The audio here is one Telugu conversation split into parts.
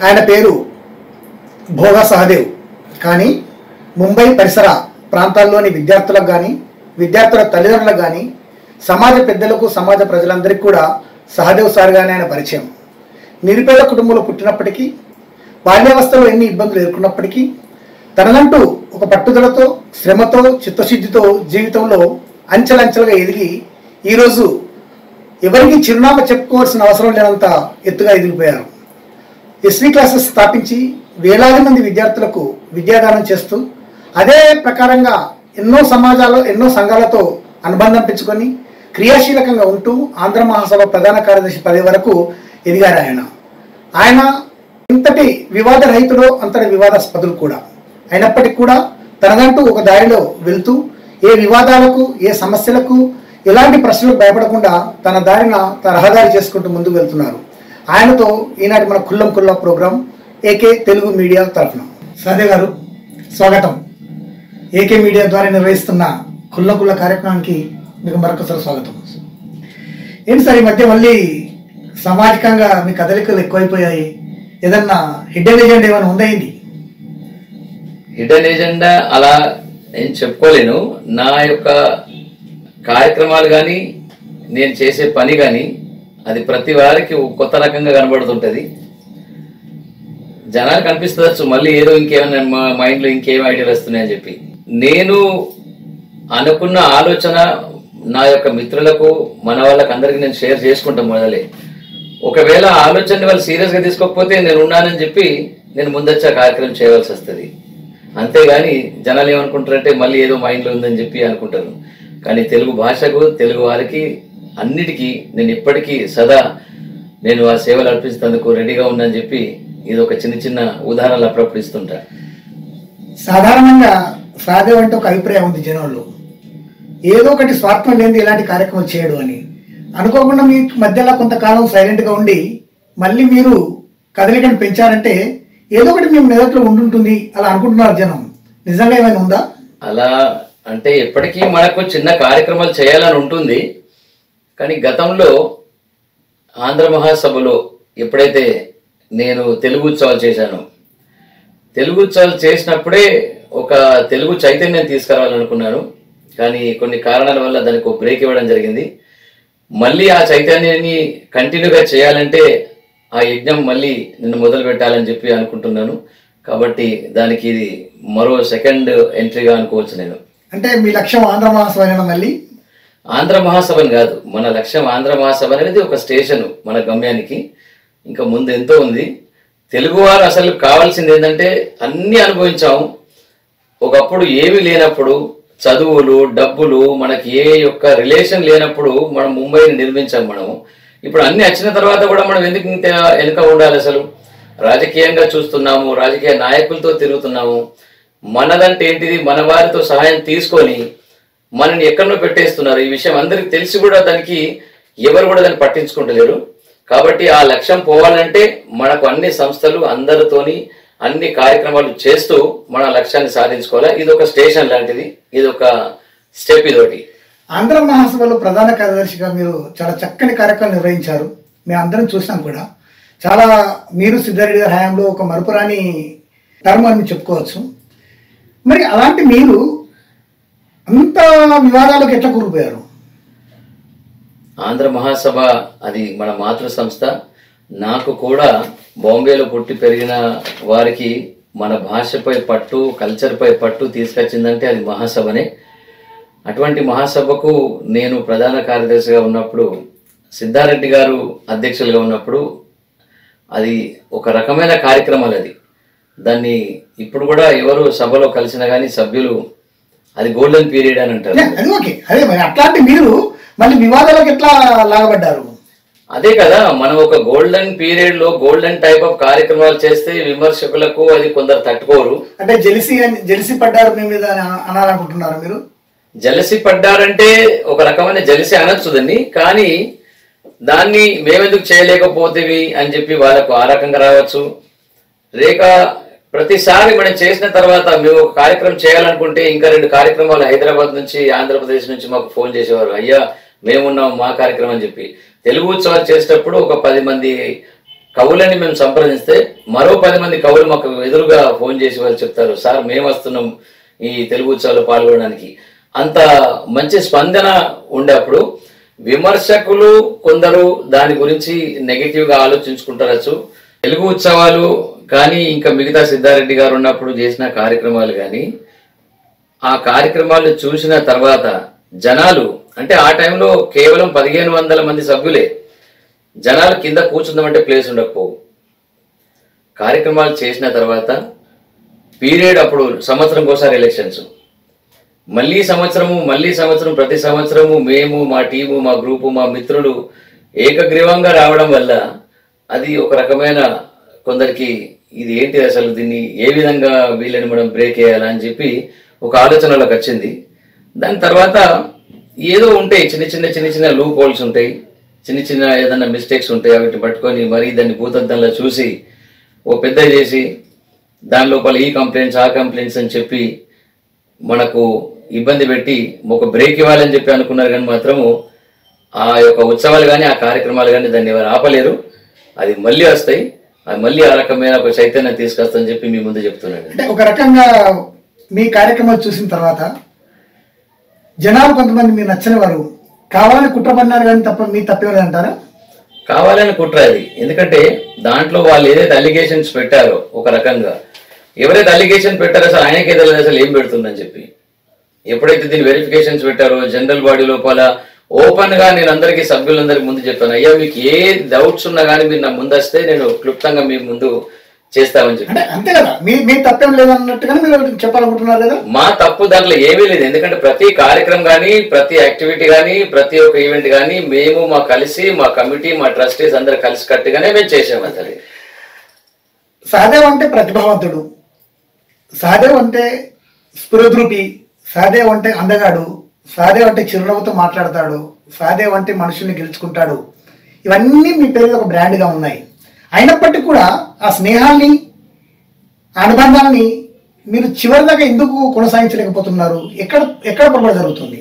ఆయన పేరు భోగా సహదేవ్. కానీ ముంబై పరిసర ప్రాంతాల్లోని విద్యార్థులకు కానీ విద్యార్థుల తల్లిదండ్రులకు కానీ సమాజ పెద్దలకు సమాజ ప్రజలందరికీ కూడా సహదేవ్ సార్గానే ఆయన పరిచయం. నిరుపేద కుటుంబంలో పుట్టినప్పటికీ బాల్యావస్థలో ఎన్ని ఇబ్బందులు ఎదుర్కొన్నప్పటికీ తననంటూ ఒక పట్టుదలతో శ్రమతో చిత్తశుద్ధితో జీవితంలో అంచెలంచెలుగా ఎదిగి ఈరోజు ఎవరికి చిరునామా చెప్పుకోవాల్సిన అవసరం లేనంత ఎత్తుగా ఎదిగిపోయారు. ఎస్వి క్లాసెస్ స్థాపించి వేలాది మంది విద్యార్థులకు విద్యాదానం చేస్తూ అదే ప్రకారంగా ఎన్నో సమాజాలు ఎన్నో సంఘాలతో అనుబంధం పెంచుకొని క్రియాశీలకంగా ఉంటూ ఆంధ్ర మహాసభ ప్రధాన కార్యదర్శి పదవి వరకు ఎదిగారు. ఆయన ఇంతటి వివాద రహితుడో అంతటి వివాదాస్పదులు కూడా అయినప్పటికీ కూడా తనదంటూ ఒక దారిలో వెళ్తూ ఏ వివాదాలకు ఏ సమస్యలకు ఎలాంటి ప్రశ్నలకు భయపడకుండా తన దారిన రహదారి చేసుకుంటూ ముందుకు వెళ్తున్నారు. ఆయనతో ఈనాటి మన కుల్లం కుల్లా ప్రోగ్రాం ఏకే తెలుగు మీడియా తరఫున సహదేవ్ గారు స్వాగతం. ఏకే మీడియా ద్వారా నిర్వహిస్తున్న కుల్లం కుల్లా కార్యక్రమానికి మీకు మరొకసారి స్వాగతం. ఏంటి సార్, ఈ మధ్య మళ్ళీ సామాజికంగా మీ కదలికలు ఎక్కువైపోయాయి. ఏదన్నా హిడెన్ ఎజెండా ఏమైనా ఉందయింది? హిడెన్ ఎజెండా అలా నేను చెప్పుకోలేను. నా యొక్క కార్యక్రమాలు కానీ నేను చేసే పని కానీ అది ప్రతి వారికి కొత్త రకంగా కనబడుతుంటుంది. జనాలకు అనిపిస్తుందచ్చు మళ్ళీ ఏదో ఇంకేమైనా మా మైండ్లో ఇంకేం ఐడియాలు వస్తున్నాయని చెప్పి. నేను అనుకున్న ఆలోచన నా యొక్క మిత్రులకు మన వాళ్ళకి అందరికీ నేను షేర్ చేసుకుంటాం మొదలే. ఒకవేళ ఆలోచనని వాళ్ళు సీరియస్గా తీసుకోకపోతే నేను ఉన్నానని చెప్పి నేను ముందొచ్చే కార్యక్రమం చేయవలసి వస్తుంది. అంతేగాని జనాలు ఏమనుకుంటారంటే మళ్ళీ ఏదో మైండ్లో ఉందని చెప్పి అనుకుంటారు. కానీ తెలుగు భాషకు తెలుగు వారికి అన్నిటికీ నేను ఇప్పటికీ సదా నేను ఆ సేవలు అర్పించేందుకు రెడీగా ఉన్నానని చెప్పి ఇది ఒక చిన్న చిన్న ఉదాహరణలు అప్పుడప్పుడు ఇస్తుంటా. సాధారణంగా సహదేవ్ అంటే ఒక అభిప్రాయం ఉంది జనంలో, ఏదో ఒకటి స్వార్థం లేని ఇలాంటి కార్యక్రమం చేయడు అని. అనుకోకుండా మీ మధ్యలో కొంతకాలం సైలెంట్గా ఉండి మళ్ళీ మీరు కదలికను పెంచారంటే ఏదో ఒకటి మీ మెదట్లో ఉండుంటుంది అలా అనుకుంటున్నారు జనం. నిజంగా ఏమైనా ఉందా? అలా అంటే ఎప్పటికీ మనకు చిన్న కార్యక్రమాలు చేయాలని ఉంటుంది. కానీ గతంలో ఆంధ్ర మహాసభలో ఎప్పుడైతే నేను తెలుగు ఉత్సవాలు చేశానో, తెలుగు ఉత్సవాలు చేసినప్పుడే ఒక తెలుగు చైతన్యం తీసుకురావాలనుకున్నాను. కానీ కొన్ని కారణాల వల్ల దానికి ఒక బ్రేక్ ఇవ్వడం జరిగింది. మళ్ళీ ఆ చైతన్యాన్ని కంటిన్యూగా చేయాలంటే ఆ యజ్ఞం మళ్ళీ నిన్ను మొదలు పెట్టాలని చెప్పి అనుకుంటున్నాను. కాబట్టి దానికి ఇది మరో సెకండ్ ఎంట్రీగా అనుకోవచ్చు. నేను అంటే మీ లక్ష్యం ఆంధ్ర మహాసభ? మళ్ళీ ఆంధ్ర మహాసభని కాదు, మన లక్ష్యం ఆంధ్ర మహాసభ అనేది ఒక స్టేషన్ మన గమ్యానికి. ఇంకా ముందు ఎంతో ఉంది. తెలుగువారు అసలు కావాల్సింది ఏంటంటే అన్నీ అనుభవించాము. ఒకప్పుడు ఏమీ లేనప్పుడు, చదువులు డబ్బులు మనకి ఏ యొక్క రిలేషన్ లేనప్పుడు మనం ముంబైని నిర్మించాం. మనము ఇప్పుడు అన్ని వచ్చిన తర్వాత కూడా మనం ఎందుకు ఇంత వెనుక ఉండాలి? అసలు రాజకీయంగా చూస్తున్నాము, రాజకీయ నాయకులతో తిరుగుతున్నాము. మనదంటే ఏంటిది? మన వారితో సహాయం తీసుకొని మనని ఎక్కడో పెట్టేస్తున్నారు. ఈ విషయం అందరికి తెలిసి కూడా దానికి ఎవరు కూడా దాన్ని పట్టించుకుంటలేరు. కాబట్టి ఆ లక్ష్యం పోవాలంటే మనకు అన్ని సంస్థలు అందరితోని అన్ని కార్యక్రమాలు చేస్తూ మన లక్ష్యాన్ని సాధించుకోవాలి. ఇది ఒక స్టేషన్ లాంటిది, ఇది ఒక స్టెప్. ఇదొకటి. ఆంధ్ర మహాసభలో ప్రధాన కార్యదర్శిగా మీరు చాలా చక్కని కార్యక్రమం నిర్వహించారు. మేము అందరం చూసాం కూడా. చాలా మీరు సిద్ధారెడ్డి గారి హయాంలో ఒక మరుపురాని టర్మ్ అని చెప్పుకోవచ్చు. మరి అలాంటి మీరు అంత వివాదాలకు ఎట్లా కూరుకుపోయారు? ఆంధ్ర మహాసభ అది మన మాతృ సంస్థ. నాకు కూడా బాంబేలో పుట్టి పెరిగిన వారికి మన భాషపై పట్టు, కల్చర్పై పట్టు తీసుకొచ్చిందంటే అది మహాసభనే. అటువంటి మహాసభకు నేను ప్రధాన కార్యదర్శిగా ఉన్నప్పుడు, సిద్ధారెడ్డి గారు అధ్యక్షులుగా ఉన్నప్పుడు అది ఒక రకమైన కార్యక్రమాలు. అది దాన్ని ఇప్పుడు కూడా ఎవరు సభలో కలిసినా కానీ సభ్యులు అది గోల్డెన్ పీరియడ్ అని అంటారు. అది ఓకే. అదే మరి అట్లాంటి మీరు మళ్ళీ వివాదాలకు ఎట్లా లాగబడ్డారు? అదే కదా, మనం ఒక గోల్డెన్ పీరియడ్ లో గోల్డెన్ టైప్ ఆఫ్ కార్యక్రమాలు చేస్తే విమర్శకులకు అది కొందరు తట్టుకోరు. అంటే జెలిసి పడ్డారు మీ మీద అనాలనుకుంటున్నారు మీరు? జలసి పడ్డారంటే ఒక రకమైన జలసి అనొచ్చు దాన్ని. కానీ దాన్ని మేమెందుకు చేయలేకపోతేవి అని చెప్పి వాళ్ళకు ఆ రకంగా రావచ్చు. రేఖ ప్రతిసారి మనం చేసిన తర్వాత మేము ఒక కార్యక్రమం చేయాలనుకుంటే ఇంకా 2 కార్యక్రమాలు హైదరాబాద్ నుంచి ఆంధ్రప్రదేశ్ నుంచి మాకు ఫోన్ చేసేవారు, అయ్యా మేమున్నాం మా కార్యక్రమం అని చెప్పి. తెలుగు ఉత్సవాలు చేసేటప్పుడు ఒక 10 మంది కవులని మేము సంప్రదిస్తే మరో 10 మంది కవులు మాకు ఎదురుగా ఫోన్ చేసి వాళ్ళు చెప్తారు, సార్ మేము వస్తున్నాం ఈ తెలుగు ఉత్సవాల్లో పాల్గొనడానికి. అంత మంచి స్పందన ఉండేప్పుడు విమర్శకులు కొందరు దాని గురించి నెగిటివ్గా ఆలోచించుకుంటారచ్చు. తెలుగు ఉత్సవాలు కానీ ఇంకా మిగతా సిద్ధారెడ్డి గారు ఉన్నప్పుడు చేసిన కార్యక్రమాలు కానీ ఆ కార్యక్రమాలు చూసిన తర్వాత జనాలు, అంటే ఆ టైంలో కేవలం 1500 మంది సభ్యులే, జనాలు కింద కూర్చుందామంటే ప్లేస్ ఉండకపోవు. కార్యక్రమాలు చేసిన తర్వాత పీరియడ్ అప్పుడు సంవత్సరం ఒకసారి ఎలక్షన్స్, మళ్ళీ సంవత్సరం ప్రతి సంవత్సరము మేము మా టీము మా గ్రూపు మా మిత్రులు ఏకగ్రీవంగా రావడం వల్ల అది ఒక రకమైన కొందరికి ఇది ఏంటి అసలు దీన్ని ఏ విధంగా వీళ్ళని మనం బ్రేక్ చేయాలా అని చెప్పి ఒక ఆలోచనలోకి వచ్చింది. దాని తర్వాత ఏదో ఉంటాయి చిన్న చిన్న లూప్ హోల్స్ ఉంటాయి, చిన్న ఏదైనా మిస్టేక్స్ ఉంటాయి, వాటిని పట్టుకొని మరీ దాన్ని భూతద్దంలో చూసి ఓ పెద్ద చేసి దాని లోపల ఈ కంప్లైంట్స్ ఆ కంప్లైంట్స్ అని చెప్పి మనకు ఇబ్బంది పెట్టి ఒక బ్రేక్ ఇవ్వాలని చెప్పి అనుకున్నారు. కానీ మాత్రము ఆ యొక్క ఉత్సవాలు కానీ ఆ కార్యక్రమాలు కానీ దాన్ని ఎవరు ఆపలేరు. అది మళ్ళీ వస్తాయి, అది మళ్ళీ ఆ రకమైన ఒక చైతన్యం తీసుకొస్తాయని చెప్పి మీ ముందు చెప్తున్నాను. అంటే ఒక రకంగా మీ కార్యక్రమాలు చూసిన తర్వాత జనాలు కొంతమంది మీరు నచ్చని వారు కావాలని కుట్ర పడినారు కానీ తప్ప మీ తప్పేమని అంటారా? కావాలని కుట్ర అది. ఎందుకంటే దాంట్లో వాళ్ళు ఏదైతే అలిగేషన్స్ పెట్టారో ఒక రకంగా ఎవరైతే అలిగేషన్ పెట్టారో అసలు ఆయనకే తెలియదు అసలు ఏం పెడుతుందని చెప్పి. ఎప్పుడైతే దీన్ని వెరిఫికేషన్స్ పెట్టారో జనరల్ బాడీ లోపల ఓపెన్ గా నేను అందరికీ సభ్యులందరికీ ముందు చెప్పాను, అయ్యా మీకు ఏ డౌట్స్ ఉన్నా కానీ మీరు నా ముందు వస్తే నేను క్లుప్తంగా మీ ముందు చేస్తామని చెప్పి. అంతే కదా, మీ తప్పేం లేదన్నట్టుగా మీరు చెప్పాలనుకుంటున్నారు కదా? మా తప్పు దాంట్లో ఏమీ లేదు. ఎందుకంటే ప్రతి కార్యక్రమం కానీ ప్రతి యాక్టివిటీ కానీ ప్రతి ఒక్క ఈవెంట్ కానీ మేము మా కలిసి మా కమిటీ మా ట్రస్టీస్ అందరు కలిసి కట్టుగానే మేము చేసాము. అసలు సహదేవ్ అంటే ప్రతిభావంతుడు, సహదేవ్ అంటే స్ఫురద్రూపి, సహదేవ్ అంటే అందగాడు, సహదేవ్ అంటే చిరునవ్వుతో మాట్లాడతాడు, సహదేవ్ అంటే మనుషుల్ని గెలుచుకుంటాడు, ఇవన్నీ మీ పేరు ఒక బ్రాండ్గా ఉన్నాయి. అయినప్పటికీ కూడా ఆ స్నేహాన్ని అనుబంధాన్ని మీరు చివరిదాకా ఎందుకు కొనసాగించలేకపోతున్నారు? ఎక్కడ పొరపాటు జరుగుతుంది?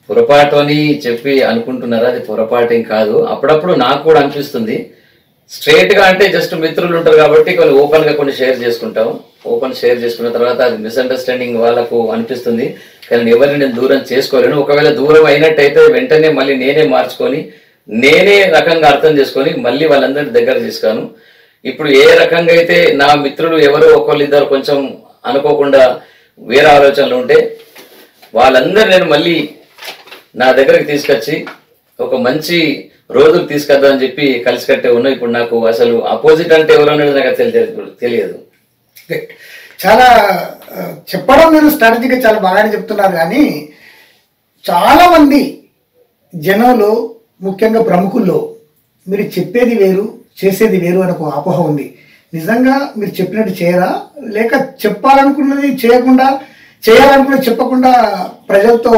పొరపాటు అని చెప్పి అనుకుంటున్నారా? అది పొరపాటేం కాదు. అప్పుడప్పుడు నాకు కూడా అనిపిస్తుంది. స్ట్రైట్ గా అంటే జస్ట్ మిత్రులు ఉంటారు కాబట్టి కొన్ని ఓపెన్ గా కొన్ని షేర్ చేసుకుంటాం. ఓపెన్ షేర్ చేసుకున్న తర్వాత అది మిస్అండర్స్టాండింగ్ వాళ్ళకు అనిపిస్తుంది. కానీ ఎవరిని నేను దూరం చేసుకోలేను. ఒకవేళ దూరం అయినట్టయితే వెంటనే మళ్ళీ నేనే మార్చుకొని నేనే రకంగా అర్థం చేసుకొని మళ్ళీ వాళ్ళందరినీ దగ్గర తీసుకాను. ఇప్పుడు ఏ రకంగా అయితే నా మిత్రులు ఎవరో ఒకళ్ళిద్దరు కొంచెం అనుకోకుండా వేరే ఆలోచనలు ఉంటే వాళ్ళందరూ నేను మళ్ళీ నా దగ్గరికి తీసుకొచ్చి ఒక మంచి రోజులు తీసుకొద్దామని చెప్పి కలిసి కట్టే ఉన్నా. ఇప్పుడు నాకు అసలు అపోజిట్ అంటే ఎవరు అనేది నాకు తెలియదు. చాలా చెప్పడం మీరు స్ట్రాటజీగా చాలా బాగానే చెప్తున్నారు. కానీ చాలా మంది జనంలో ముఖ్యంగా ప్రముఖుల్లో మీరు చెప్పేది వేరు చేసేది వేరు అని ఒక అపోహ ఉంది. నిజంగా మీరు చెప్పినట్టు చేయరా, లేక చెప్పాలనుకున్నది చేయకుండా చేయాలనుకున్నది చెప్పకుండా ప్రజలతో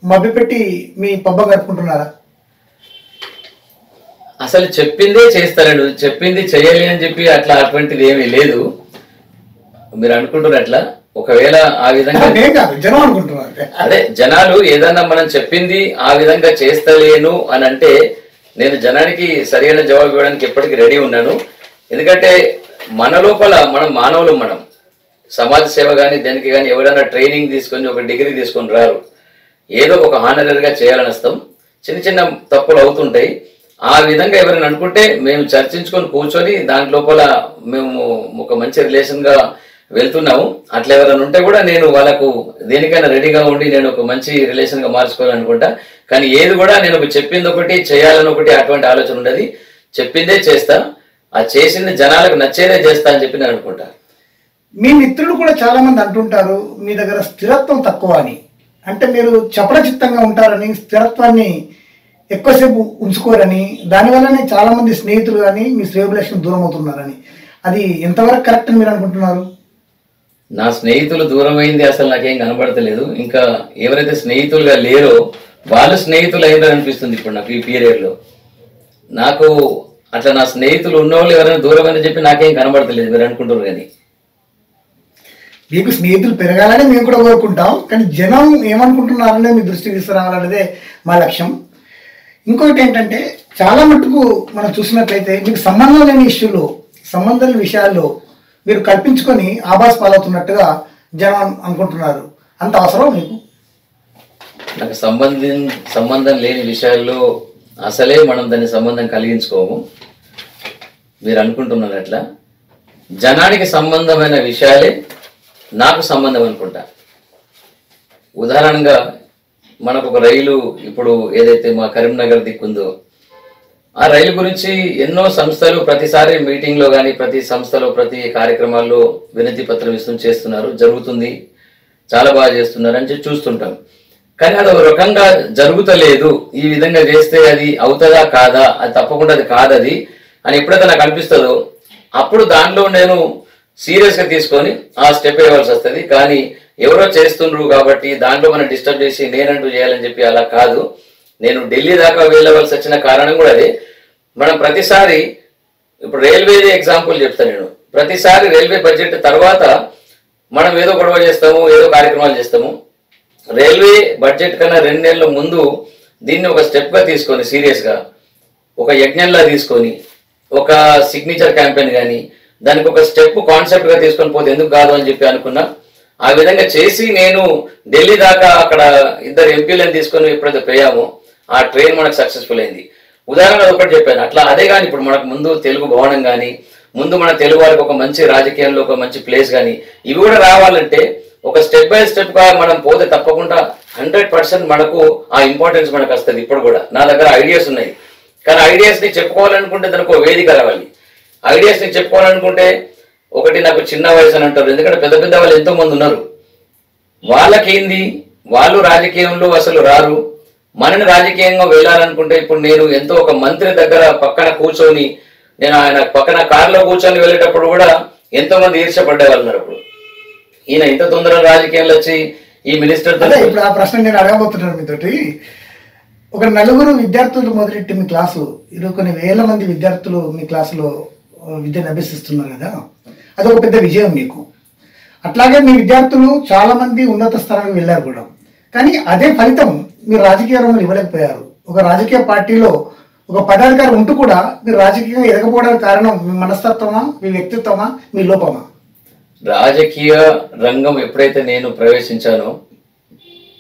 మభ్యపెట్టి మీ పబ్బం గడుపుకుంటున్నారా? అసలు చెప్పిందే చేస్తారండి, చెప్పింది చేయలే అని చెప్పి అట్లా అటువంటిది ఏమీ లేదు. మీరు అనుకుంటున్నారు అట్లా. ఒకవేళ ఆ విధంగా జనం అనుకుంటున్నారు, అదే జనాలు ఏదన్నా మనం చెప్పింది ఆ విధంగా చేస్తలేను అని అంటే నేను జనానికి సరైన జవాబు ఇవ్వడానికి ఎప్పటికీ రెడీ ఉన్నాను. ఎందుకంటే మన లోపల మనం మానవులు, మనం సమాజ సేవ కానీ దేనికి కానీ ఎవరైనా ట్రైనింగ్ తీసుకొని ఒక డిగ్రీ తీసుకొని రారు. ఏదో ఒక హానరర్గా చేయాలని వస్తాం. చిన్న చిన్న తప్పులు అవుతుంటాయి. ఆ విధంగా ఎవరైనా అనుకుంటే మేము చర్చించుకొని కూర్చొని దాని లోపల మేము ఒక మంచి రిలేషన్గా వెళ్తున్నాము. అట్లా ఎవరైనా ఉంటే కూడా నేను వాళ్ళకు దేనికైనా రెడీగా ఉండి నేను ఒక మంచి రిలేషన్గా మార్చుకోవాలనుకుంటా. కానీ ఏది కూడా నేను చెప్పింది ఒకటి చేయాలని ఒకటి అటువంటి ఆలోచన ఉండదు. చెప్పిందే చేస్తా, ఆ చేసింది జనాలకు నచ్చేదే చేస్తా అని చెప్పి నేను అనుకుంటా. మీ మిత్రులు కూడా చాలా మంది అంటుంటారు మీ దగ్గర స్థిరత్వం తక్కువ అని. అంటే మీరు చపలచిత్తంగా ఉంటారని, స్థిరత్వాన్ని ఎక్కువసేపు ఉంచుకోరని, దానివల్లనే చాలా మంది స్నేహితులు కానీ మీ శ్రేయోభిలాషులకు దూరం అవుతున్నారని. అది ఎంతవరకు కరెక్ట్ అని మీరు అనుకుంటున్నారు? నా స్నేహితులు దూరమైంది అసలు నాకేం కనబడతలేదు. ఇంకా ఎవరైతే స్నేహితులుగా లేరో వాళ్ళు స్నేహితులు అయిందని అనిపిస్తుంది ఇప్పుడు నాకు ఈ పీరియడ్లో. నాకు అట్లా నా స్నేహితులు ఉన్నవాళ్ళు ఎవరైనా దూరం అని చెప్పి నాకేం కనబడతలేదు. మీరు అనుకుంటారు కానీ మీకు స్నేహితులు పెరగాలని మేము కూడా కోరుకుంటాం. కానీ జనం ఏమనుకుంటున్నారనే మీ దృష్టికి తీసుకురావాలనేదే మా లక్ష్యం. ఇంకొకటి ఏంటంటే చాలా మట్టుకు మనం చూసినట్లయితే మీకు సంబంధం లేని ఇష్యూలో, సంబంధం లేని విషయాల్లో మీరు కల్పించుకొని ఆభాస్ పాలవుతున్నట్టుగా జనం అనుకుంటున్నారు. అంత అవసరం మీకు? నాకు సంబంధం లేని విషయాల్లో అసలే మనం దాన్ని సంబంధం కలిగించుకోము. మీరు అనుకుంటున్నారు అట్లా. జనానికి సంబంధమైన విషయాలే నాకు సంబంధం అనుకుంటా. ఉదాహరణగా మనకు ఒక రైలు ఇప్పుడు ఏదైతే మా కరీంనగర్ దిక్కుందో, ఆ రైలు గురించి ఎన్నో సంస్థలు ప్రతిసారి మీటింగ్లో కానీ ప్రతి సంస్థలో ప్రతి కార్యక్రమాల్లో వినతి పత్రం ఇస్తూ చేస్తున్నారు, జరుగుతుంది, చాలా బాగా చేస్తున్నారు అని చూస్తుంటాం. కానీ అది ఒక రకంగా జరుగుతలేదు, ఈ విధంగా చేస్తే అది అవుతుందా కాదా, అది తప్పకుండా అది కాదది అని ఎప్పుడైతే నాకు అనిపిస్తుందో అప్పుడు దానిలో నేను సీరియస్గా తీసుకొని ఆ స్టెప్ వేయవలసి వస్తుంది. కానీ ఎవరో చేస్తుండ్రు కాబట్టి దాంట్లో మనం డిస్టర్బ్ చేసి నేనంటూ చేయాలని చెప్పి అలా కాదు. నేను ఢిల్లీ దాకా వెళ్ళవలసి వచ్చిన కారణం కూడా అదే. మనం ప్రతిసారి ఇప్పుడు రైల్వే ఎగ్జాంపుల్ చెప్తాను నేను. ప్రతిసారి రైల్వే బడ్జెట్ తర్వాత మనం ఏదో గొడవ చేస్తాము, ఏదో కార్యక్రమాలు చేస్తాము. రైల్వే బడ్జెట్ కన్నా 2 నెలల ముందు దీన్ని ఒక స్టెప్గా తీసుకొని సీరియస్గా ఒక యజ్ఞంలా తీసుకొని ఒక సిగ్నేచర్ క్యాంపెయిన్ కానీ దానికి ఒక స్టెప్ కాన్సెప్ట్గా తీసుకొని పోతే ఎందుకు కాదు అని చెప్పి అనుకున్నా. ఆ విధంగా చేసి నేను ఢిల్లీ దాకా అక్కడ 2 ఎంపీలను తీసుకొని ఎప్పుడైతే పోయామో ఆ ట్రైన్ మనకు సక్సెస్ఫుల్ అయింది. ఉదాహరణ ఒకటి చెప్పాను అట్లా. అదే కానీ ఇప్పుడు మనకు ముందు తెలుగు భవనం కానీ, ముందు మన తెలుగు వారికి ఒక మంచి రాజకీయంలో ఒక మంచి ప్లేస్ కానీ ఇవి కూడా రావాలంటే ఒక స్టెప్ బై స్టెప్ గా మనం పోతే తప్పకుండా 100% మనకు ఆ ఇంపార్టెన్స్ మనకు వస్తుంది. ఇప్పుడు కూడా నా దగ్గర ఐడియాస్ ఉన్నాయి, కానీ ఐడియాస్ ని చెప్పుకోవాలనుకుంటే దానికి ఒక వేదిక రావాలి. ఐడియాస్ ని చెప్పుకోవాలనుకుంటే ఒకటి నాకు చిన్న వయసు అని అంటారు, ఎందుకంటే పెద్ద పెద్ద వాళ్ళు ఎంతో మంది ఉన్నారు. వాళ్ళకేంది, వాళ్ళు రాజకీయంలో అసలు రారు. మనని రాజకీయంగా వెళ్ళాలనుకుంటే ఇప్పుడు నేను ఎంతో ఒక మంత్రి దగ్గర పక్కన కూర్చొని, నేను ఆయన పక్కన కారులో కూర్చొని వెళ్ళేటప్పుడు కూడా ఎంతో మంది ఈర్ష్యపడ్డే వాళ్ళు ఉన్నారు. అప్పుడు ఈయన ఇంత తొందరగా రాజకీయాలు వచ్చి ఈ మినిస్టర్ ఇప్పుడు ఆ ప్రశ్న నేను అడగబోతున్నాను మీతోటి. ఒక 4 విద్యార్థులు మొదలెట్టి మీ క్లాసు, ఈరోజు కొన్ని వేల మంది విద్యార్థులు మీ క్లాసులో విద్యను అభ్యసిస్తున్నారు కదా, అదొక పెద్ద విజయం మీకు. అట్లాగే మీ విద్యార్థులు చాలా మంది ఉన్నత స్థానానికి వెళ్ళారు కూడా, కానీ అదే ఫలితం మీరు రాజకీయ రంగంలో ఇవ్వలేకపోయారు. ఒక రాజకీయ పార్టీలో ఒక పదాధికారి ఉంటూ కూడా మీరు రాజకీయంగా ఎదగపోవడానికి కారణం మీ మనస్తత్వమా, మీ వ్యక్తిత్వమా, మీ లోపమా? రాజకీయ రంగం ఎప్పుడైతే నేను ప్రవేశించానో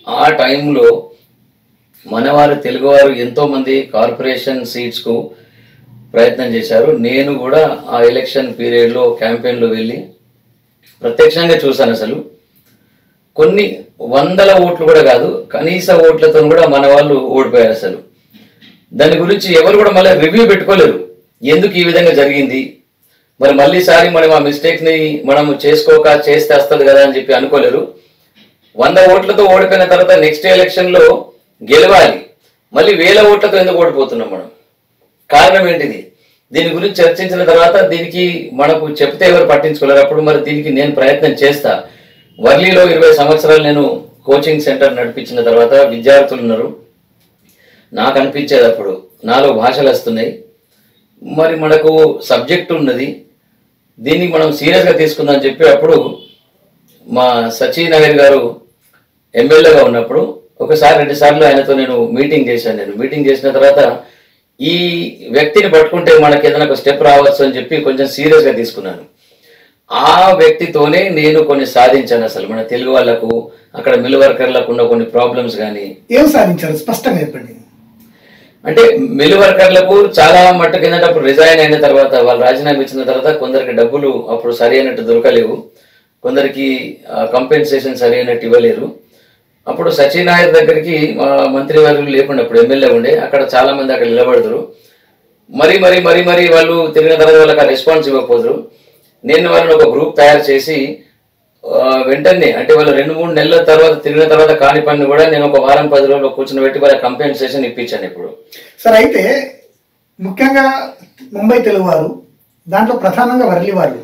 ఆ టైంలో మనవారు తెలుగువారు ఎంతో మంది కార్పొరేషన్ సీట్స్ కు ప్రయత్నం చేశారు. నేను కూడా ఆ ఎలక్షన్ పీరియడ్లో క్యాంపెయిన్లో వెళ్ళి ప్రత్యక్షంగా చూశాను. అసలు కొన్ని 100 ఓట్లు కూడా కాదు, కనీస ఓట్లతో కూడా మన వాళ్ళు ఓడిపోయారు. అసలు దాని గురించి ఎవరు కూడా మళ్ళీ రివ్యూ పెట్టుకోలేరు, ఎందుకు ఈ విధంగా జరిగింది, మరి మళ్ళీసారి మనం ఆ మిస్టేక్ ని మనం చేసుకోక చేస్తే వస్తుంది కదా అని చెప్పి అనుకోలేరు. 100 ఓట్లతో ఓడిపోయిన తర్వాత నెక్స్ట్ ఎలక్షన్ లో గెలవాలి, మళ్ళీ 1000 ఓట్లతో ఎందుకు ఓడిపోతున్నాం మనం, కారణం ఏంటిది? దీని గురించి చర్చించిన తర్వాత దీనికి మనకు చెప్తే ఎవరు పట్టించుకోలేరు. అప్పుడు మరి దీనికి నేను ప్రయత్నం చేస్తా. వర్లీలో 20 సంవత్సరాలు నేను కోచింగ్ సెంటర్ నడిపించిన తర్వాత విద్యార్థులు ఉన్నారు. నాకు అనిపించేది అప్పుడు నాలో భాషలు వస్తున్నాయి, మరి మనకు సబ్జెక్ట్ ఉన్నది, దీన్ని మనం సీరియస్గా తీసుకుందాం అని చెప్పి అప్పుడు మా సచినాయర్ గారు ఎమ్మెల్యేగా ఉన్నప్పుడు ఒకసారి 2 సార్లు ఆయనతో నేను మీటింగ్ చేశాను. నేను మీటింగ్ చేసిన తర్వాత ఈ వ్యక్తిని పట్టుకుంటే మనకి ఏదైనా ఒక స్టెప్ రావచ్చు అని చెప్పి కొంచెం సీరియస్గా తీసుకున్నాను. ఆ వ్యక్తితోనే నేను కొన్ని సాధించాను. అసలు మన తెలుగు వాళ్ళకు అక్కడ మిల్ వర్కర్లకు ఉన్న కొన్ని ప్రాబ్లమ్స్ కానీ ఏం సాధించారు స్పష్టంగా చెప్పండి. అంటే మిల్ వర్కర్లకు చాలా మట్టుకు ఏంటంటే అప్పుడు రిజైన్ అయిన తర్వాత వాళ్ళు రాజీనామా ఇచ్చిన తర్వాత కొందరికి డబ్బులు అప్పుడు సరి అయినట్టు దొరకలేవు, కొందరికి కంపెన్సేషన్ సరి అయినట్టు ఇవ్వలేరు. అప్పుడు సచినాయర్ దగ్గరికి మంత్రి వారు లేకుండా అప్పుడు ఎమ్మెల్యే ఉండే, అక్కడ చాలా మంది అక్కడ నిలబడతారు. మరి మరి మరి మరి వాళ్ళు తిరిగిన తర్వాత వాళ్ళకి ఆ రెస్పాన్స్ ఇవ్వకపోదురు. నేను వాళ్ళని ఒక గ్రూప్ తయారు చేసి వెంటనే అంటే వాళ్ళు 2-3 నెలల తర్వాత తిరిగిన తర్వాత కాని పని కూడా నేను ఒక వారం 10 రోజులు కూర్చొని పెట్టి వాళ్ళ కంపెన్సేషన్ ఇప్పించాను. ఇప్పుడు సార్ అయితే ముఖ్యంగా ముంబై తెలుగు వారు, దాంట్లో ప్రధానంగా వర్లి వాళ్ళు,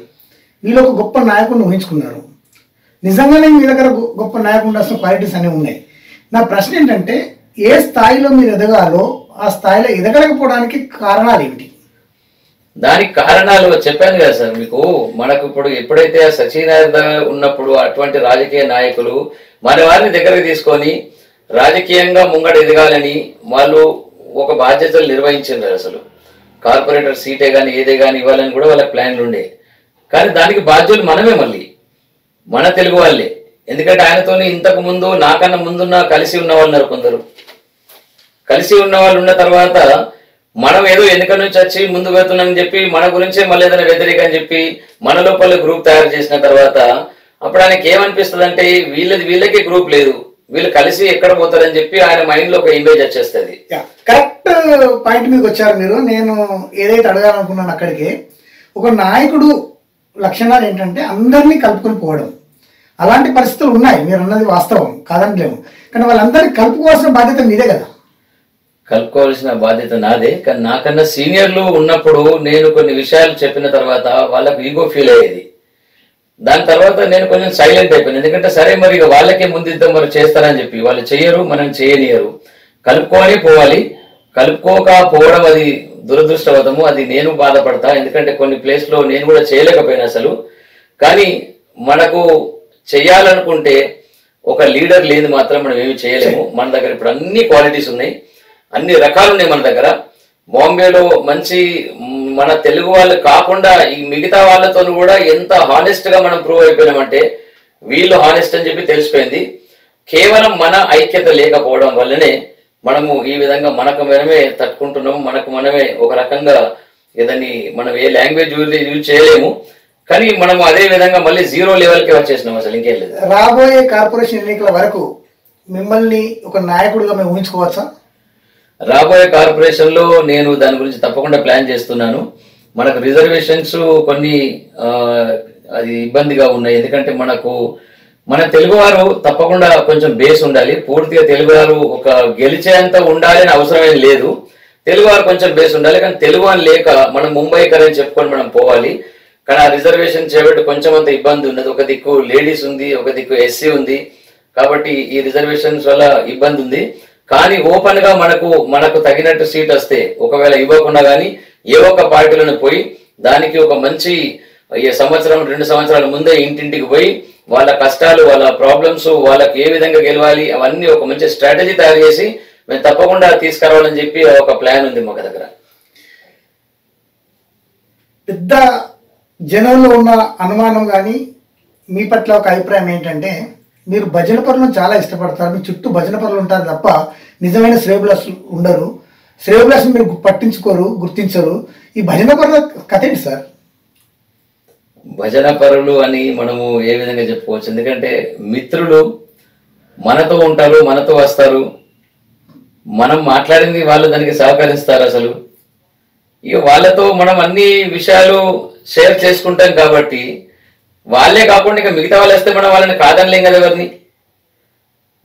వీళ్ళు ఒక గొప్ప నాయకుడిని ఊహించుకున్నారు. నిజంగానే మీ దగ్గర గొప్ప నాయకుడు ఉండాల్సిన క్వాలిటీస్ అనేవి ఉన్నాయి. నా ప్రశ్న ఏంటంటే ఏ స్థాయిలో మీరు ఎదగాలో ఆ స్థాయిలో ఎదగలేకపోవడానికి కారణాలు ఏమిటి? దానికి కారణాలు చెప్పాను కదా సార్ మీకు. మనకు ఇప్పుడు ఎప్పుడైతే సచినాయర్ ఉన్నప్పుడు అటువంటి రాజకీయ నాయకులు మన వారిని దగ్గరకు తీసుకొని రాజకీయంగా ముంగడ ఎదగాలని ఒక బాధ్యతలు నిర్వహించారు. అసలు కార్పొరేటర్ సీటే కానీ ఏదే కానీ ఇవ్వాలని కూడా వాళ్ళకి ప్లాన్లు ఉండే. కానీ దానికి బాధ్యులు మనమే, మళ్ళీ మన తెలుగు వాళ్ళే. ఎందుకంటే ఆయనతోని ఇంతకు ముందు నాకన్నా ముందున్న కలిసి ఉన్న వాళ్ళు ఉన్నారు కొందరు. కలిసి ఉన్న వాళ్ళు ఉన్న తర్వాత మనం ఏదో ఎన్నిక నుంచి వచ్చి ముందు వెళ్తున్నామని చెప్పి మన గురించే మళ్ళీ ఏదైనా వ్యతిరేకం అని చెప్పి మన లోపల గ్రూప్ తయారు చేసిన తర్వాత అప్పుడు ఆయనకి ఏమనిపిస్తుంది అంటే వీళ్ళకి గ్రూప్ లేదు, వీళ్ళు కలిసి ఎక్కడ పోతారని చెప్పి ఆయన మైండ్ లో ఒక ఇమేజ్ వచ్చేస్తుంది. కరెక్ట్ పాయింట్ మీకు వచ్చారు మీరు. నేను ఏదైతే అడగాలనుకున్నాను అక్కడికి, ఒక నాయకుడు లక్షణాలు ఏంటంటే అందరినీ కలుపుకొని పోవడం. అలాంటి పరిస్థితులు ఉన్నాయి, మీరు అన్నది వాస్తవం కాదనలేము. కానీ వాళ్ళందరినీ కలుపుకోవాల్సిన బాధ్యత మీదే కదా. కలుపుకోవాల్సిన బాధ్యత నాదే, కానీ నాకన్నా సీనియర్లు ఉన్నప్పుడు నేను కొన్ని విషయాలు చెప్పిన తర్వాత వాళ్ళకు ఈగో ఫీల్ అయ్యేది. దాని తర్వాత నేను కొంచెం సైలెంట్ అయిపోయాను. ఎందుకంటే సరే మరి ఇక వాళ్ళకే ముందు ఇద్దాం, మరి చేస్తారని చెప్పి వాళ్ళు చెయ్యరు, మనం చేయనియరు. కలుపుకొని పోవాలి. కలుపుకోకపోవడం అది దురదృష్టవతము, అది నేను బాధపడతా. ఎందుకంటే కొన్ని ప్లేస్లో నేను కూడా చేయలేకపోయినా అసలు. కానీ మనకు చెయ్యాలనుకుంటే ఒక లీడర్ లేని మాత్రం మనం ఏమి చేయలేము. మన దగ్గర ఇప్పుడు అన్ని క్వాలిటీస్ ఉన్నాయి, అన్ని రకాలు ఉన్నాయి మన దగ్గర. బాంబేలో మంచి మన తెలుగు వాళ్ళు కాకుండా ఈ మిగతా వాళ్ళతో కూడా ఎంత హానెస్ట్ గా మనం ప్రూవ్ అయిపోయినామంటే వీళ్ళు హానెస్ట్ అని చెప్పి తెలిసిపోయింది. కేవలం మన ఐక్యత లేకపోవడం వల్లనే మనము ఈ విధంగా మనకు మనమే తట్టుకుంటున్నాము. మనకు మనమే ఒక రకంగా ఏదని మనం ఏ లాంగ్వేజ్ యూజ్ చేయలేము. కానీ మనం అదే విధంగా మళ్ళీ జీరో లెవెల్కి వచ్చేసినాం. అసలు ఇంకేం లేదు. రాబోయే కార్పొరేషన్ ఎన్నికల వరకు మిమ్మల్ని ఒక నాయకుడిగా మేము ఊహించుకోవచ్చా? రాబోయే కార్పొరేషన్ లో నేను దాని గురించి తప్పకుండా ప్లాన్ చేస్తున్నాను. మనకు రిజర్వేషన్స్ కొన్ని అది ఇబ్బందిగా ఉన్నాయి. ఎందుకంటే మన తెలుగువారు తప్పకుండా కొంచెం బేస్ ఉండాలి. పూర్తిగా తెలుగువారు ఒక గెలిచేంత ఉండాలి అని అవసరమేం లేదు. తెలుగువారు కొంచెం బేస్ ఉండాలి. కానీ తెలుగు అని లేక మనం ముంబైకర్ అని చెప్పుకొని మనం పోవాలి. కానీ ఆ రిజర్వేషన్ చేయబట్టి కొంచెం అంత ఇబ్బంది ఉన్నది. ఒక దిక్కు లేడీస్ ఉంది, ఒక దిక్కు ఎస్సీ ఉంది. కాబట్టి ఈ రిజర్వేషన్స్ వల్ల ఇబ్బంది ఉంది. కానీ ఓపెన్ గా మనకు తగినట్టు సీట్ వస్తే, ఒకవేళ ఇవ్వకుండా కానీ ఏ ఒక్క పార్టీలను పోయి దానికి ఒక మంచి సంవత్సరం 2 సంవత్సరాల ముందే ఇంటింటికి పోయి వాళ్ళ కష్టాలు, వాళ్ళ ప్రాబ్లమ్స్, వాళ్ళకి ఏ విధంగా గెలవాలి అవన్నీ ఒక మంచి స్ట్రాటజీ తయారు చేసి మేము తప్పకుండా తీసుకురావాలని చెప్పి ఒక ప్లాన్ ఉంది మా దగ్గర. పెద్ద జనంలో ఉన్న అనుమానం కానీ మీ పట్ల ఒక అభిప్రాయం ఏంటంటే, మీరు భజన పరులను చాలా ఇష్టపడతారు, మీ చుట్టూ భజన పరులు ఉంటారు తప్ప నిజమైన శ్రేయబులస్ ఉండరు. శ్రేయబులస్ మీరు పట్టించుకోరు, గుర్తించరు. ఈ భజన పరుల కథ ఏంటి సార్? భజన పరులు అని మనము ఏ విధంగా చెప్పుకోవచ్చు? ఎందుకంటే మిత్రులు మనతో ఉంటారు, మనతో వస్తారు, మనం మాట్లాడింది వాళ్ళు దానికి సహకరిస్తారు. అసలు ఇక వాళ్ళతో మనం అన్ని విషయాలు షేర్ చేసుకుంటాం కాబట్టి వాళ్ళే కాకుండా ఇక మిగతా వాళ్ళు వస్తే మనం వాళ్ళని కాదనలేం కదా ఎవరిని.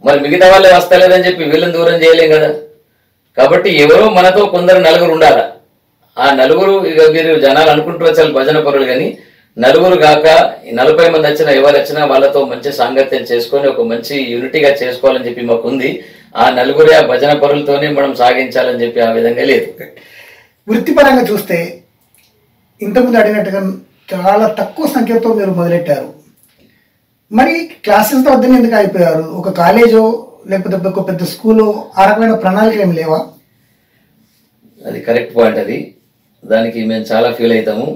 మరి మిగతా వాళ్ళే వస్తలేదని చెప్పి వీళ్ళని దూరం చేయలేం కదా. కాబట్టి ఎవరో మనతో కొందరు నలుగురు ఉండాలా. ఆ నలుగురు ఇక మీరు జనాలు అనుకుంటూ వచ్చారు భజన పరులు, కానీ నలుగురు కాక 40 మంది వచ్చినా ఎవరు వచ్చినా వాళ్ళతో మంచి సాంగత్యం చేసుకొని ఒక మంచి యూనిటీగా చేసుకోవాలని చెప్పి మాకు ఉంది. ఆ నలుగురే ఆ భజన పరులతోనే మనం సాగించాలని చెప్పి ఆ విధంగా లేదు. వృత్తిపరంగా చూస్తే ఇంతకుముందు అడిగినట్టుగా చాలా తక్కువ సంఖ్యతో మీరు మొదలెట్టారు. మరి క్లాసెస్ వద్దనే ఎందుకు అయిపోయారు? ఒక కాలేజో లేకపోతే ఒక పెద్ద స్కూలు ఆ రకమైన ప్రణాళికలు ఏమి లేవా? అది కరెక్ట్ పాయింట్. అది దానికి మేము చాలా ఫీల్ అవుతాము.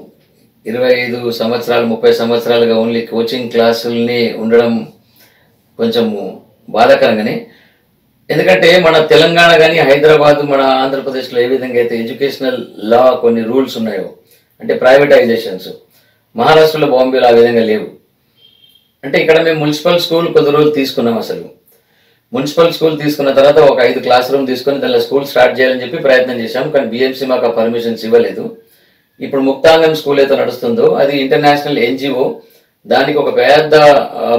25 సంవత్సరాలు 30 సంవత్సరాలుగా ఓన్లీ కోచింగ్ క్లాసుల్ని ఉండడం కొంచెం బాధాకరంగానే. ఎందుకంటే మన తెలంగాణ కానీ హైదరాబాద్, మన ఆంధ్రప్రదేశ్లో ఏ విధంగా అయితే ఎడ్యుకేషనల్ లా కొన్ని రూల్స్ ఉన్నాయో, అంటే ప్రైవేటైజేషన్స్, మహారాష్ట్రలో బాంబేలో ఆ విధంగా లేవు. అంటే ఇక్కడ మేము మున్సిపల్ స్కూల్ కొద్ది రోజులు తీసుకున్నాం. అసలు మున్సిపల్ స్కూల్ తీసుకున్న తర్వాత ఒక 5 క్లాస్ రూమ్ తీసుకొని దానిలో స్కూల్ స్టార్ట్ చేయాలని చెప్పి ప్రయత్నం చేశాం. కానీ బిఎంసీ మాకు ఆ పర్మిషన్స్ ఇవ్వలేదు. ఇప్పుడు ముక్తాంగం స్కూల్ అయితే నడుస్తుందో అది ఇంటర్నేషనల్ ఎన్జిఓ, దానికి ఒక పెద్ద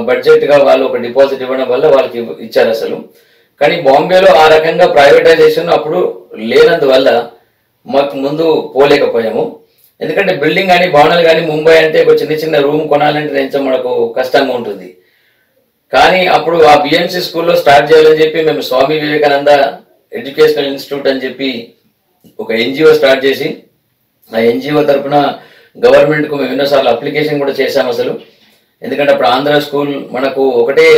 బడ్జెట్గా వాళ్ళు ఒక డిపాజిట్ ఇవ్వడం వల్ల వాళ్ళకి ఇచ్చారు అసలు. కానీ బాంబేలో ఆ రకంగా ప్రైవేటైజేషన్ అప్పుడు లేనందువల్ల మాకు ముందు పోలేకపోయాము. ఎందుకంటే బిల్డింగ్ కానీ భవనాలు కానీ ముంబై అంటే ఒక చిన్న చిన్న రూమ్ కొనాలంటే కొంచెం మనకు కష్టంగా ఉంటుంది. కానీ అప్పుడు ఆ బిఎంసీ స్కూల్లో స్టార్ట్ చేయాలని చెప్పి మేము స్వామి వివేకానంద ఎడ్యుకేషనల్ ఇన్స్టిట్యూట్ అని చెప్పి ఒక ఎన్జిఓ స్టార్ట్ చేసి ఆ ఎన్జిఓ తరఫున గవర్నమెంట్కు మేము ఎన్నోసార్లు అప్లికేషన్ కూడా చేశాము అసలు. ఎందుకంటే అప్పుడు ఆంధ్ర స్కూల్ మనకు ఒకటే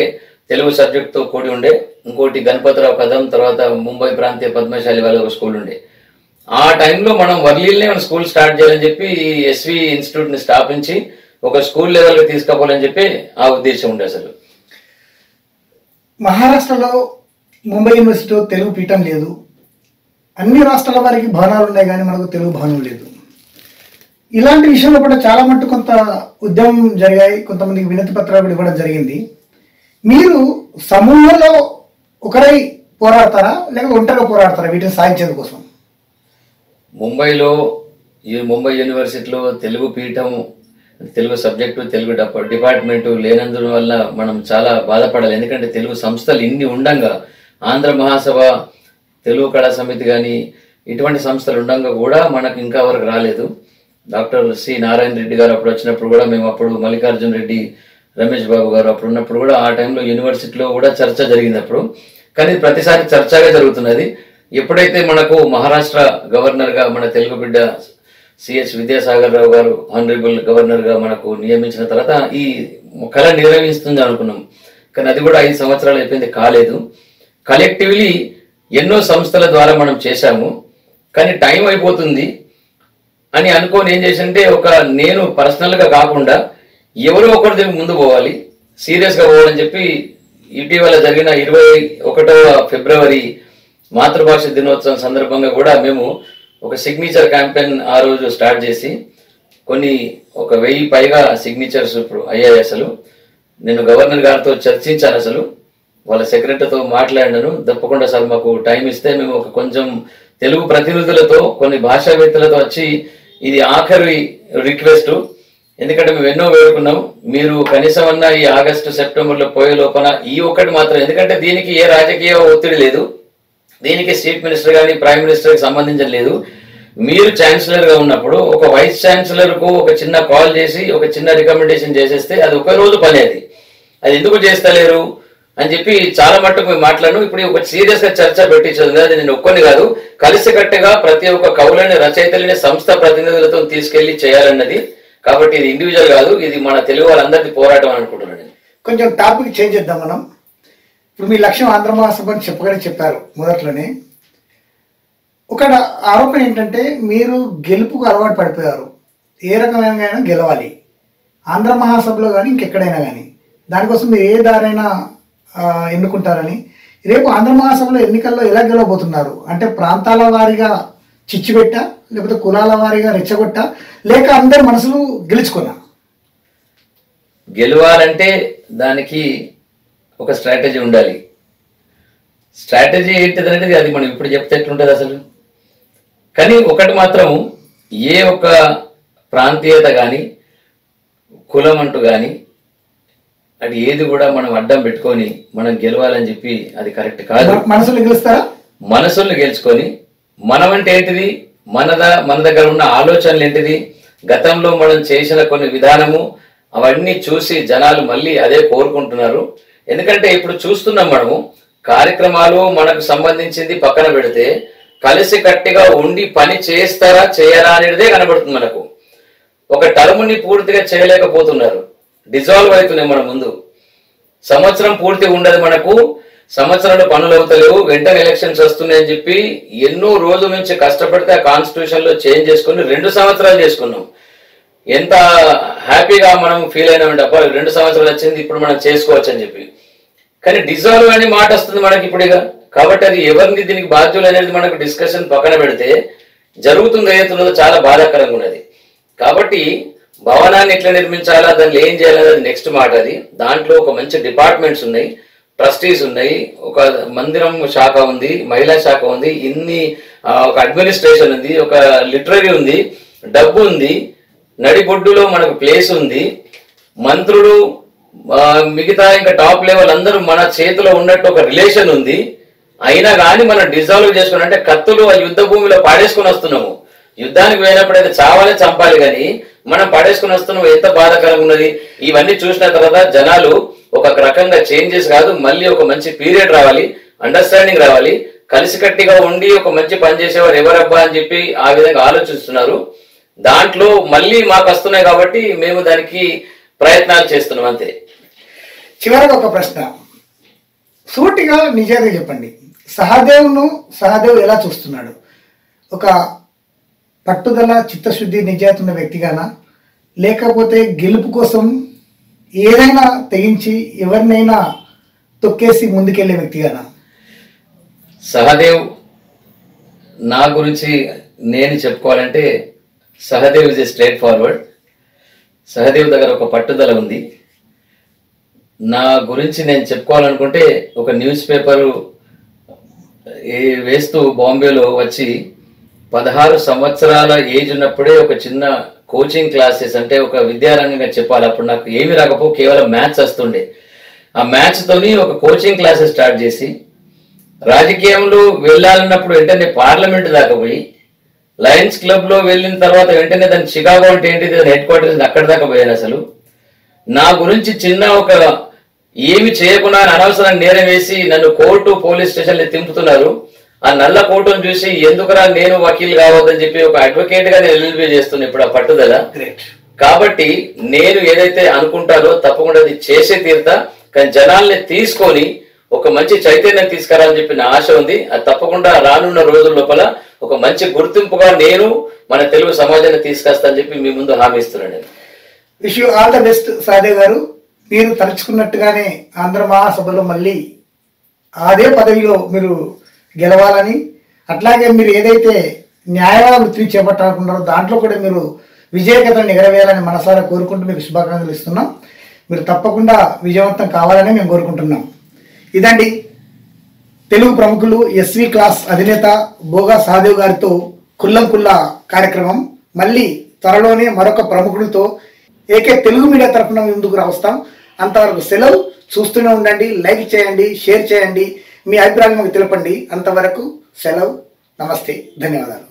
తెలుగు సబ్జెక్ట్తో కూడి ఉండే, ఇంకోటి గణపతిరావు కదం, తర్వాత ముంబై ప్రాంతీయ పద్మశాలి వాళ్ళ ఒక స్కూల్ ఉండే. ఆ టైంలో మనం వర్లీలనే మనం స్కూల్ స్టార్ట్ చేయాలని చెప్పి ఎస్వి ఇన్స్టిట్యూట్ని స్థాపించి ఒక స్కూల్ లెవెల్కి తీసుకుపోవాలని చెప్పి ఆ ఉద్దేశం ఉండే. అసలు మహారాష్ట్రలో ముంబై యూనివర్సిటీలో తెలుగు పీఠం లేదు. అన్ని రాష్ట్రాల వారికి భవనాలు ఉన్నాయి కానీ మనకు తెలుగు భవనం లేదు. ఇలాంటి విషయంలో కూడా చాలా మట్టు కొంత ఉద్యమం జరిగాయి, కొంతమందికి వినతి పత్రాలు కూడా ఇవ్వడం జరిగింది. మీరు సమూహంలో ఒకరై పోరాడతారా లేక ఒంటరిగా పోరాడతారా వీటిని సాధించేందుకోసం? ముంబై యూనివర్సిటీలో తెలుగు పీఠం, తెలుగు సబ్జెక్టు, తెలుగు డిపార్ట్మెంటు లేనందువల్ల మనం చాలా బాధపడాలి. ఎందుకంటే తెలుగు సంస్థలు ఇన్ని ఉండంగా, ఆంధ్ర మహాసభ, తెలుగు కళా సమితి కానీ ఇటువంటి సంస్థలు ఉండంగా కూడా మనకు ఇంకా వరకు రాలేదు. డాక్టర్ సి నారాయణ రెడ్డి గారు అప్పుడు వచ్చినప్పుడు కూడా మేము అప్పుడు మల్లికార్జున రెడ్డి, రమేష్ బాబు గారు అప్పుడు ఉన్నప్పుడు కూడా ఆ టైంలో యూనివర్సిటీలో కూడా చర్చ జరిగింది అప్పుడు. కానీ ప్రతిసారి చర్చగా జరుగుతున్నది. ఎప్పుడైతే మనకు మహారాష్ట్ర గవర్నర్గా మన తెలుగు బిడ్డ సిహెచ్ విద్యాసాగర్ రావు గారు ఆనరబుల్ గవర్నర్గా మనకు నియమించిన తర్వాత ఈ కళ నిర్వహిస్తుంది అనుకున్నాం. కానీ అది కూడా 5 సంవత్సరాలు అయిపోయింది, కాలేదు. కలెక్టివ్లీ ఎన్నో సంస్థల ద్వారా మనం చేశాము, కానీ టైం అయిపోతుంది అని అనుకోని ఏం చేసింటే నేను పర్సనల్గా కాకుండా ఎవరో ఒకరి దగ్గర ముందు పోవాలి, సీరియస్గా పోవాలని చెప్పి ఇటీవల జరిగిన 21వ ఫిబ్రవరి మాతృభాష దినోత్సవం సందర్భంగా కూడా మేము ఒక సిగ్నేచర్ క్యాంపెయిన్ ఆ రోజు స్టార్ట్ చేసి ఒక 1000 పైగా సిగ్నేచర్స్ ఇప్పుడు అయ్యాయి. అసలు నేను గవర్నర్ గారితో చర్చించాను, అసలు వాళ్ళ సెక్రటరీతో మాట్లాడినాను. తప్పకుండా సార్ మాకు టైం ఇస్తే మేము కొంచెం తెలుగు ప్రతినిధులతో, కొన్ని భాషావేత్తలతో వచ్చి ఇది ఆఖరి రిక్వెస్ట్, ఎందుకంటే మేము ఎన్నో వేడుకున్నాం, మీరు కనీసం అన్న ఈ ఆగస్టు సెప్టెంబర్లో పోయే లోపల ఈ ఒక్కటి మాత్రం, ఎందుకంటే దీనికి ఏ రాజకీయ ఒత్తిడి లేదు, దీనికి చీఫ్ మినిస్టర్ కానీ ప్రైమ్ మినిస్టర్కి సంబంధించిన లేదు. మీరు ఛాన్సలర్గా ఉన్నప్పుడు ఒక వైస్ ఛాన్సలర్కు ఒక చిన్న కాల్ చేసి ఒక చిన్న రికమెండేషన్ చేసేస్తే అది ఒక రోజు పని. అది ఎందుకు చేస్తలేరు అని చెప్పి చాలా మట్టుకు మేము మాట్లాడను. ఇప్పుడు ఒక సీరియస్గా చర్చ పెట్టించదు కదా, నేను ఒక్కని కాదు, కలిసికట్టుగా ప్రతి ఒక్క కవులని, రచయితలని, సంస్థ ప్రతినిధులతో తీసుకెళ్లి చేయాలన్నది. కాబట్టి ఇది ఇండివిజువల్ కాదు, ఇది మన తెలుగు వాళ్ళందరిది పోరాటం అనుకుంటున్నాను. కొంచెం టాపిక్ చేంజ్ చేద్దాం మనం. ఇప్పుడు మీ లక్ష్యం ఆంధ్ర మహాసభ అని చెప్పారు మొదట్లోనే. ఒక ఆరోపణ ఏంటంటే మీరు గెలుపుకు అలవాటు పడిపోయారు, ఏ రకమైన గెలవాలి ఆంధ్ర మహాసభలో కానీ ఇంకెక్కడైనా కానీ, దానికోసం మీరు ఏ దారైనా ఎన్నుకుంటారని. రేపు ఆంధ్ర మహాసభలో ఎన్నికల్లో ఎలా గెలవబోతున్నారు అంటే ప్రాంతాల వారీగా చిచ్చుపెట్టా, లేకపోతే కులాల వారీగా రెచ్చగొట్టా, లేక అందరి మనసులు గెలుచుకున్నా? గెలవాలంటే దానికి ఒక స్ట్రాటజీ ఉండాలి. స్ట్రాటజీ ఏంటిదనేది అది మనం ఇప్పుడు చెప్తే ఎట్లుంటుంది అసలు. కానీ ఒకటి మాత్రం, ఏ ఒక్క ప్రాంతీయత కానీ కులం అంటూ కానీ అది ఏది కూడా మనం అడ్డం పెట్టుకొని మనం గెలవాలని చెప్పి అది కరెక్ట్ కాదు. మనసులు గెలుస్తారా? మనసుల్ని గెలుచుకొని మనం అంటే ఏంటిది, మన దగ్గర ఉన్న ఆలోచనలు ఏంటిది, గతంలో మనం చేసిన కొన్ని విధానము అవన్నీ చూసి జనాలు మళ్ళీ అదే కోరుకుంటున్నారు. ఎందుకంటే ఇప్పుడు చూస్తున్నాం మనము కార్యక్రమాలు మనకు సంబంధించింది పక్కన పెడితే కలిసి కట్టిగా ఉండి పని చేస్తారా చేయరా అనేదే కనబడుతుంది మనకు. ఒక టర్మ్ని పూర్తిగా చేయలేకపోతున్నారు, డిజాల్వ్ అవుతున్నాయి మన ముందు. సంవత్సరం పూర్తి ఉండదు మనకు, సంవత్సరంలో పనులు అవుతలేవు, వెంటనే ఎలక్షన్స్ వస్తున్నాయని చెప్పి ఎన్నో రోజుల నుంచి కష్టపడితే ఆ కాన్స్టిట్యూషన్ లో చేంజ్ చేసుకుని 2 సంవత్సరాలు చేసుకున్నాం. ఎంత హ్యాపీగా మనం ఫీల్ అయినామంటే అబ్బా 2 సంవత్సరాలు వచ్చింది ఇప్పుడు మనం చేసుకోవచ్చు అని చెప్పి. కానీ డిజాల్వ్ అనే మాట వస్తుంది మనకి ఇప్పుడు ఇక. కాబట్టి అది ఎవరిని దీనికి బాధ్యులు అనేది మనకు డిస్కషన్ పక్కన పెడితే జరుగుతుంది ఏదైతున్నదో చాలా బాధాకరంగా ఉన్నది. కాబట్టి భవనాన్ని ఎట్లా నిర్మించాలా, దాన్ని ఏం చేయాలనేది నెక్స్ట్ మాట. అది దాంట్లో ఒక మంచి డిపార్ట్మెంట్స్ ఉన్నాయి, ట్రస్టీస్ ఉన్నాయి, ఒక మందిరం శాఖ ఉంది, మహిళా శాఖ ఉంది, ఒక అడ్మినిస్ట్రేషన్ ఉంది, ఒక లిటరరీ ఉంది, డబ్బు ఉంది, నడిబొడ్డులో మనకు ప్లేస్ ఉంది, మంత్రులు మిగతా ఇంకా టాప్ లెవెల్ అందరూ మన చేతిలో ఉన్నట్టు ఒక రిలేషన్ ఉంది. అయినా కానీ మనం డిజాల్వ్ చేసుకుని అంటే కత్తులు ఆ యుద్ధ భూమిలో పాడేసుకుని వస్తున్నాము. యుద్ధానికి పోయినప్పుడు అయితే చావాలే చంపాలి, కానీ మనం పడేసుకుని వస్తున్నాం. ఎంత బాధాకరంగా ఉన్నది. ఇవన్నీ చూసిన తర్వాత జనాలు ఒక రకంగా చేంజెస్ కాదు, మళ్ళీ ఒక మంచి పీరియడ్ రావాలి, అండర్స్టాండింగ్ రావాలి, కలిసికట్టిగా ఉండి ఒక మంచి పని చేసేవారు ఎవరబ్బా అని చెప్పి ఆ విధంగా ఆలోచిస్తున్నారు. దాంట్లో మళ్ళీ మాకు వస్తున్నాయి కాబట్టి మేము దానికి ప్రయత్నాలు చేస్తున్నాం అంతే. చివరికి ఒక ప్రశ్న, సూటిగా నిజంగా చెప్పండి, సహదేవ్ ఎలా చూస్తున్నాడు? ఒక పట్టుదల, చిత్తశుద్ధి, నిజాయితీ ఉన్న వ్యక్తిగానా, లేకపోతే గెలుపు కోసం ఏదైనా తెగించి ఎవరినైనా తొక్కేసి ముందుకెళ్లే వ్యక్తిగానా? సహదేవ్ నా గురించి నేను చెప్పుకోవాలంటే Sahadev is a straight forward. Sahadev దగ్గర ఒక పట్టుదల ఉంది. నా గురించి నేను చెప్పుకోవాలనుకుంటే ఒక న్యూస్ పేపరు వేస్తూ బాంబేలో వచ్చి 16 సంవత్సరాల ఏజ్ ఉన్నప్పుడే ఒక చిన్న కోచింగ్ క్లాసెస్, అంటే ఒక విద్యారంగంగా చెప్పాలి. అప్పుడు నాకు ఏమి రాకపో, కేవలం మ్యాథ్స్ వస్తుండే. ఆ మ్యాథ్స్తోని ఒక కోచింగ్ క్లాసెస్ స్టార్ట్ చేసి రాజకీయంలో వెళ్ళాలన్నప్పుడు వెంటనే పార్లమెంట్ దాకా పోయి, లయన్స్ క్లబ్లో వెళ్ళిన తర్వాత వెంటనే దాని చికాగో అంటే ఏంటిది హెడ్ క్వార్టర్స్ అక్కడి దాకా పోయాను. అసలు నా గురించి చిన్న ఒక ఏమి చేయకుండా అనవసరంగా నేరం వేసి నన్ను కోర్టు, పోలీస్ స్టేషన్లో తింపుతున్నారు. ఆ నల్ల కోర్టును చూసి ఎందుకురా నేను వకీల్ కావద్దని చెప్పి ఒక అడ్వకేట్ గా నేను ఎల్ఎల్బీ చేస్తున్నా ఇప్పుడు ఆ పట్టుదల. కాబట్టి నేను ఏదైతే అనుకుంటానో తప్పకుండా అది చేసే తీరుతా. కానీ జనాల్ని తీసుకొని ఒక మంచి చైతన్యం తీసుకురాలని చెప్పి నా ఆశ ఉంది. అది తప్పకుండా రానున్న రోజుల లోపల ఒక మంచి గుర్తింపుగా నేను మన తెలుగు సమాజాన్ని తీసుకొస్తానని చెప్పి మీ ముందు హామీ ఇస్తున్నాను. Wish you all the best Sahadev గారు. మీరు తలుచుకున్నట్టుగానే ఆంధ్ర మహాసభలో మళ్ళీ అదే పదవిలో మీరు గెలవాలని, అట్లాగే మీరు ఏదైతే న్యాయవాద వృత్తిని చేపట్టాలనుకుంటారో దాంట్లో కూడా మీరు విజయకథను ఎగరవేయాలని మనసారా కోరుకుంటూ మీకు శుభాకాంక్షలు ఇస్తున్నాం. మీరు తప్పకుండా విజయవంతం కావాలని మేము కోరుకుంటున్నాం. ఇదండి తెలుగు ప్రముఖులు ఎస్వి క్లాస్ అధినేత భోగా సహదేవ్ గారితో కుల్లా కార్యక్రమం. మళ్ళీ త్వరలోనే మరొక ప్రముఖుడితో ఏకే తెలుగు మీడియా తరఫున ముందుకు రావస్తాం. అంతవరకు సెలవు. చూస్తూనే ఉండండి, లైక్ చేయండి, షేర్ చేయండి, మీ అభిప్రాయం మాకు తెలపండి. అంతవరకు సెలవు. నమస్తే, ధన్యవాదాలు.